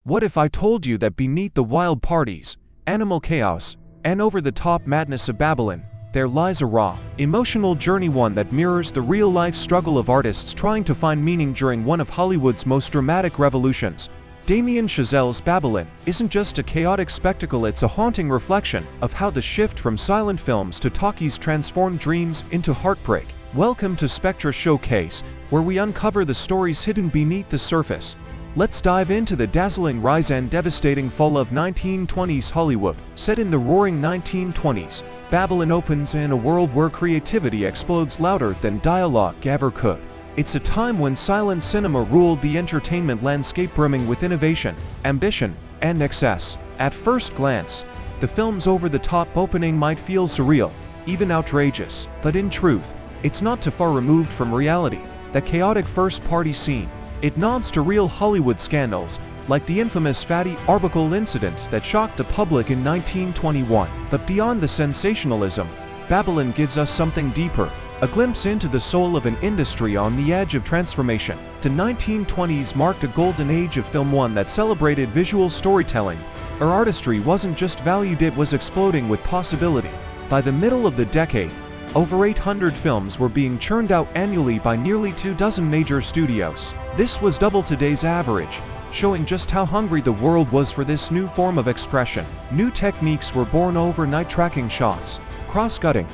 What if I told you that beneath the wild parties, animal chaos, and over-the-top madness of Babylon, there lies a raw, emotional journey, one that mirrors the real-life struggle of artists trying to find meaning during one of Hollywood's most dramatic revolutions. Damien Chazelle's Babylon isn't just a chaotic spectacle, it's a haunting reflection of how the shift from silent films to talkies transformed dreams into heartbreak. Welcome to SpectraShowcase, where we uncover the stories hidden beneath the surface. Let's dive into the dazzling rise and devastating fall of 1920s Hollywood. Set in the roaring 1920s, Babylon opens in a world where creativity explodes louder than dialogue ever could. It's a time when silent cinema ruled the entertainment landscape, brimming with innovation, ambition, and excess. At first glance, the film's over-the-top opening might feel surreal, even outrageous, but in truth, it's not too far removed from reality. The chaotic first-party scene, it nods to real Hollywood scandals, like the infamous Fatty Arbuckle incident that shocked the public in 1921. But beyond the sensationalism, Babylon gives us something deeper, a glimpse into the soul of an industry on the edge of transformation. The 1920s marked a golden age of film, one that celebrated visual storytelling. Our artistry wasn't just valued, it was exploding with possibility. By the middle of the decade, over 800 films were being churned out annually by nearly 24 major studios. This was double today's average, showing just how hungry the world was for this new form of expression. New techniques were born overnight: tracking shots, cross-cutting,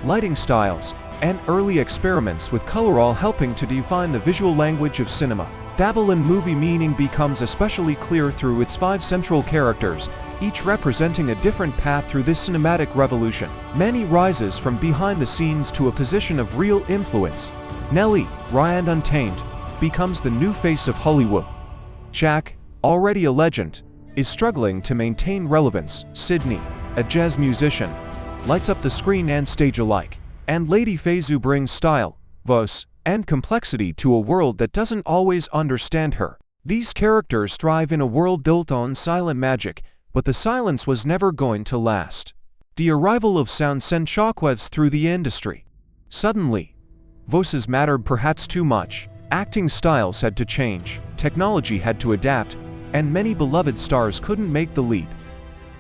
lighting styles, and early experiments with color, all helping to define the visual language of cinema. Babylon movie meaning becomes especially clear through its 5 central characters, each representing a different path through this cinematic revolution. Manny rises from behind the scenes to a position of real influence. Nellie, raw and untamed, becomes the new face of Hollywood. Jack, already a legend, is struggling to maintain relevance. Sydney, a jazz musician, lights up the screen and stage alike. And Lady Fayzu brings style, voice, and complexity to a world that doesn't always understand her. These characters thrive in a world built on silent magic, but the silence was never going to last. The arrival of sound sent shockwaves through the industry. Suddenly, voices mattered perhaps too much. Acting styles had to change, technology had to adapt, and many beloved stars couldn't make the leap.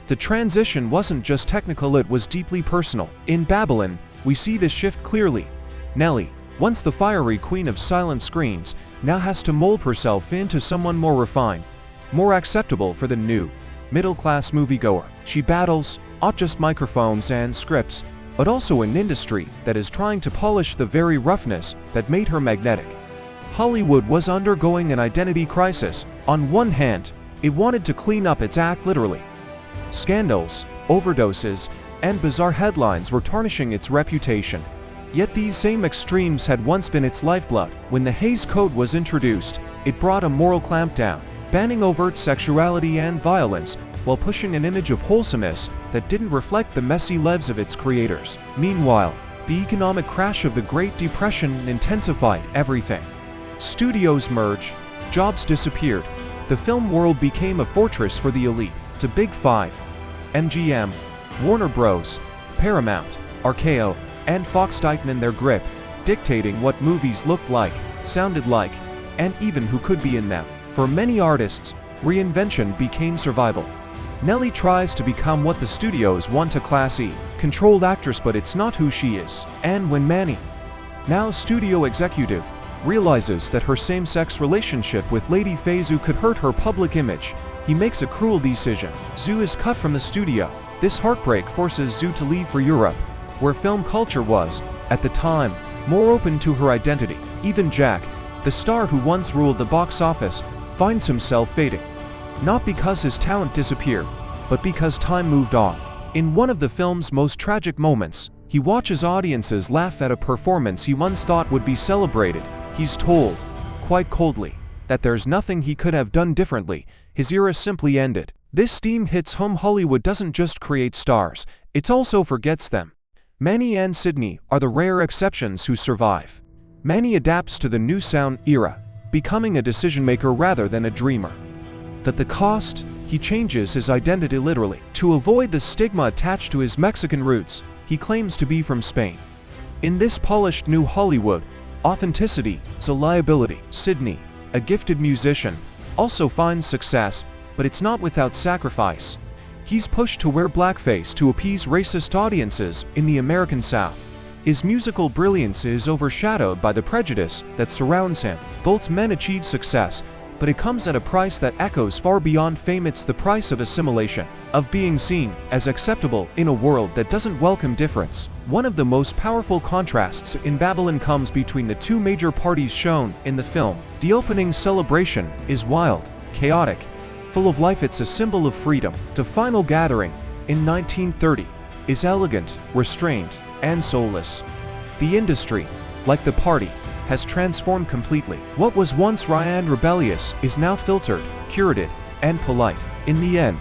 The transition wasn't just technical, it was deeply personal. In Babylon, we see this shift clearly. Nellie, once the fiery queen of silent screens, now has to mold herself into someone more refined, more acceptable for the new, middle-class moviegoer. She battles, not just microphones and scripts, but also an industry that is trying to polish the very roughness that made her magnetic. Hollywood was undergoing an identity crisis. On one hand, it wanted to clean up its act literally. Scandals, overdoses, and bizarre headlines were tarnishing its reputation. Yet these same extremes had once been its lifeblood. When the Hays Code was introduced, it brought a moral clampdown, banning overt sexuality and violence, while pushing an image of wholesomeness that didn't reflect the messy lives of its creators. Meanwhile, the economic crash of the Great Depression intensified everything. Studios merged, jobs disappeared, the film world became a fortress for the elite. The Big Five, MGM, Warner Bros., Paramount, RKO, and Fox tightened their grip, dictating what movies looked like, sounded like, and even who could be in them. For many artists, reinvention became survival. Nellie tries to become what the studios want: a classy, controlled actress, but it's not who she is. And when Manny, now studio executive, realizes that her same-sex relationship with Lady Fayzu could hurt her public image, he makes a cruel decision. Zhu is cut from the studio. This heartbreak forces Zhu to leave for Europe, where film culture was, at the time, more open to her identity. Even Jack, the star who once ruled the box office, finds himself fading. Not because his talent disappeared, but because time moved on. In one of the film's most tragic moments, he watches audiences laugh at a performance he once thought would be celebrated. He's told, quite coldly, that there's nothing he could have done differently. His era simply ended. This theme hits home. Hollywood doesn't just create stars, it also forgets them. Manny and Sydney are the rare exceptions who survive. Manny adapts to the new sound era, becoming a decision-maker rather than a dreamer. At the cost, he changes his identity literally. To avoid the stigma attached to his Mexican roots, he claims to be from Spain. In this polished new Hollywood, authenticity is a liability. Sydney, a gifted musician, also finds success, but it's not without sacrifice. He's pushed to wear blackface to appease racist audiences in the American South. His musical brilliance is overshadowed by the prejudice that surrounds him. Both men achieve success, but it comes at a price that echoes far beyond fame. It's the price of assimilation, of being seen as acceptable in a world that doesn't welcome difference. One of the most powerful contrasts in Babylon comes between the two major parties shown in the film. The opening celebration is wild, chaotic, full of life. It's a symbol of freedom. The final gathering, in 1930, is elegant, restrained, and soulless. The industry, like the party, has transformed completely. What was once raw and rebellious is now filtered, curated, and polite. In the end,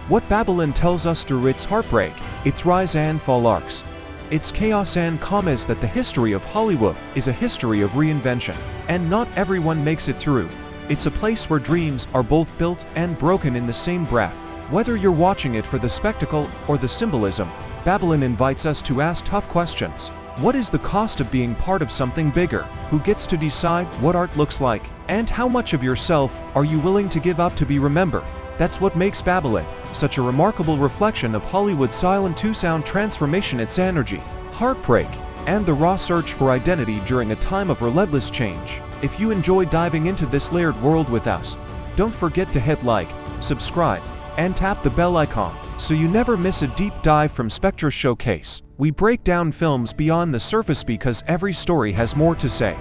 what Babylon tells us through its heartbreak, its rise and fall arcs, its chaos and calm is that the history of Hollywood is a history of reinvention, and not everyone makes it through. It's a place where dreams are both built and broken in the same breath. Whether you're watching it for the spectacle or the symbolism, Babylon invites us to ask tough questions. What is the cost of being part of something bigger? Who gets to decide what art looks like? And how much of yourself are you willing to give up to be remembered? That's what makes Babylon such a remarkable reflection of Hollywood's silent two-sound transformation, its energy, heartbreak, and the raw search for identity during a time of relentless change. If you enjoyed diving into this layered world with us, don't forget to hit like, subscribe, and tap the bell icon so you never miss a deep dive from SpectraShowcase. We break down films beyond the surface because every story has more to say.